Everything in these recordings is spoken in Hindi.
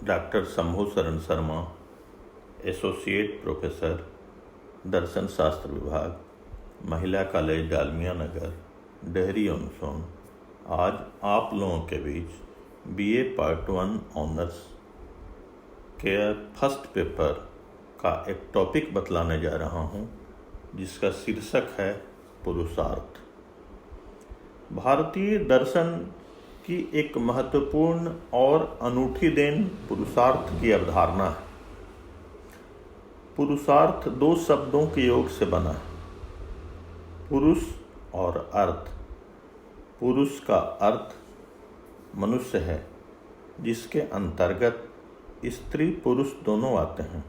डॉक्टर शंभू शरण शर्मा, एसोसिएट प्रोफेसर, दर्शन शास्त्र विभाग, महिला कॉलेज डालमिया नगर, डेहरी ऑनसोन। आज आप लोगों के बीच बीए पार्ट 1 ऑनर्स के फर्स्ट पेपर का एक टॉपिक बतलाने जा रहा हूं, जिसका शीर्षक है पुरुषार्थ। भारतीय दर्शन की एक महत्वपूर्ण और अनूठी देन पुरुषार्थ की अवधारणा है। पुरुषार्थ दो शब्दों के योग से बना है, पुरुष और अर्थ। पुरुष का अर्थ मनुष्य है, जिसके अंतर्गत स्त्री पुरुष दोनों आते हैं।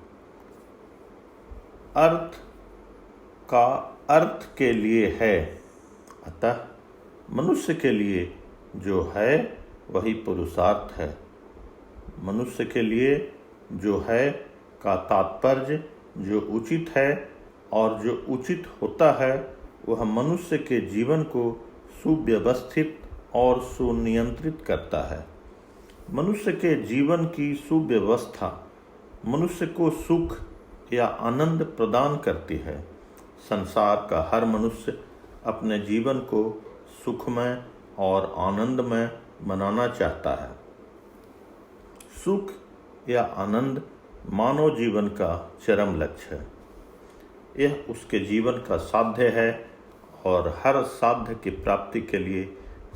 अर्थ का अर्थ के लिए है, अतः मनुष्य के लिए जो है वही पुरुषार्थ है। मनुष्य के लिए जो है का तात्पर्य जो उचित है, और जो उचित होता है वह मनुष्य के जीवन को सुव्यवस्थित और सुनियंत्रित करता है। मनुष्य के जीवन की सुव्यवस्था मनुष्य को सुख या आनंद प्रदान करती है। संसार का हर मनुष्य अपने जीवन को सुखमय और आनंदमय बनाना चाहता है। सुख या आनंद मानव जीवन का चरम लक्ष्य है। यह उसके जीवन का साध्य है, और हर साध्य की प्राप्ति के लिए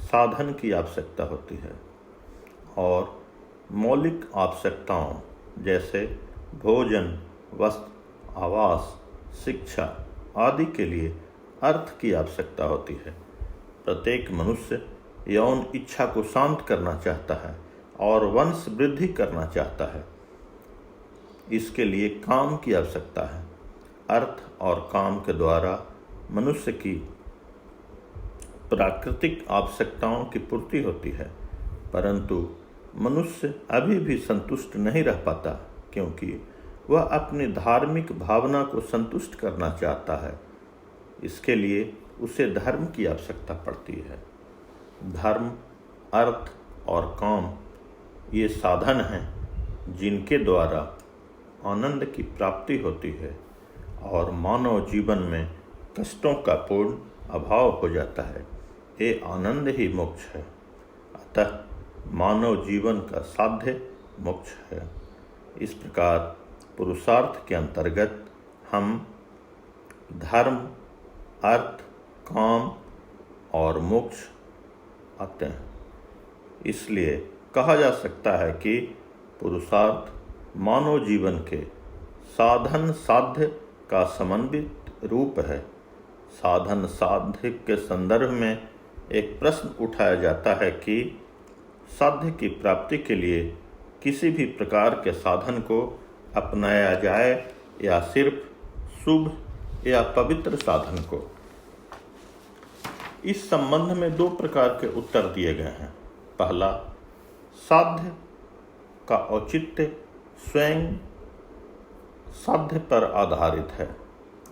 साधन की आवश्यकता होती है। और मौलिक आवश्यकताओं जैसे भोजन, वस्त्र, आवास, शिक्षा आदि के लिए अर्थ की आवश्यकता होती है। प्रत्येक मनुष्य यौन इच्छा को शांत करना चाहता है और वंश वृद्धि करना चाहता है। इसके लिए काम की आवश्यकता है। अर्थ और काम के द्वारा मनुष्य की प्राकृतिक आवश्यकताओं की पूर्ति होती है, परंतु मनुष्य अभी भी संतुष्ट नहीं रह पाता, क्योंकि वह अपनी धार्मिक भावना को संतुष्ट करना चाहता है। इसके लिए उसे धर्म की आवश्यकता पड़ती है। धर्म, अर्थ और काम ये साधन हैं जिनके द्वारा आनंद की प्राप्ति होती है, और मानव जीवन में कष्टों का पूर्ण अभाव हो जाता है। ये आनंद ही मोक्ष है। अतः मानव जीवन का साध्य मोक्ष है। इस प्रकार पुरुषार्थ के अंतर्गत हम धर्म, अर्थ, काम और मोक्ष आते हैं। इसलिए कहा जा सकता है कि पुरुषार्थ मानव जीवन के साधन साध्य का समन्वित रूप है। साधन साध्य के संदर्भ में एक प्रश्न उठाया जाता है कि साध्य की प्राप्ति के लिए किसी भी प्रकार के साधन को अपनाया जाए, या सिर्फ शुभ या पवित्र साधन को। इस संबंध में दो प्रकार के उत्तर दिए गए हैं। पहला, साध्य का औचित्य स्वयं साध्य पर आधारित है,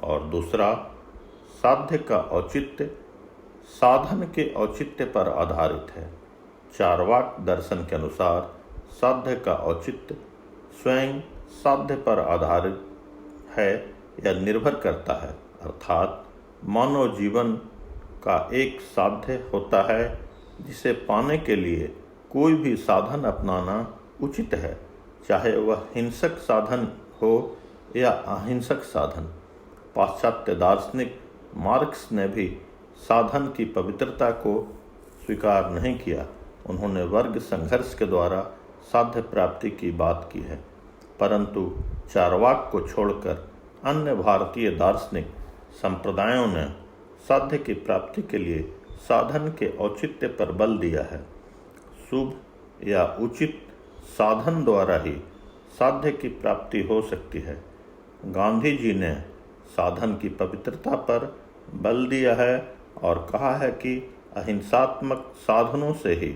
और दूसरा, साध्य का औचित्य साधन के औचित्य पर आधारित है। चार्वाक दर्शन के अनुसार साध्य का औचित्य स्वयं साध्य पर आधारित है या निर्भर करता है, अर्थात मानव जीवन का एक साध्य होता है जिसे पाने के लिए कोई भी साधन अपनाना उचित है, चाहे वह हिंसक साधन हो या अहिंसक साधन। पाश्चात्य दार्शनिक मार्क्स ने भी साधन की पवित्रता को स्वीकार नहीं किया। उन्होंने वर्ग संघर्ष के द्वारा साध्य प्राप्ति की बात की है, परंतु चार्वाक को छोड़कर अन्य भारतीय दार्शनिक संप्रदायों ने साध्य की प्राप्ति के लिए साधन के औचित्य पर बल दिया है। शुभ या उचित साधन द्वारा ही साध्य की प्राप्ति हो सकती है। गांधी जी ने साधन की पवित्रता पर बल दिया है और कहा है कि अहिंसात्मक साधनों से ही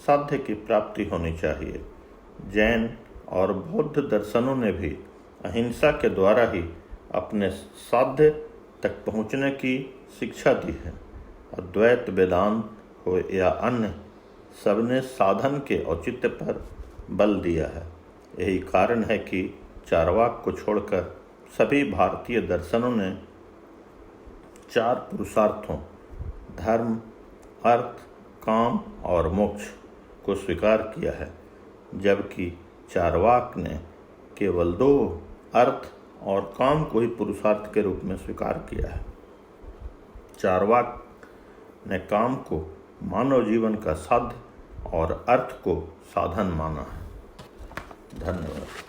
साध्य की प्राप्ति होनी चाहिए। जैन और बौद्ध दर्शनों ने भी अहिंसा के द्वारा ही अपने साध्य तक पहुँचने की शिक्षा दी है। अद्वैत वेदांत हो या अन्य, सबने साधन के औचित्य पर बल दिया है। यही कारण है कि चारवाक को छोड़कर सभी भारतीय दर्शनों ने 4 पुरुषार्थों धर्म, अर्थ, काम और मोक्ष को स्वीकार किया है, जबकि चारवाक ने केवल 2 अर्थ और काम को ही पुरुषार्थ के रूप में स्वीकार किया है। चारवाक ने काम को मानव जीवन का साध्य और अर्थ को साधन माना है। धन्यवाद।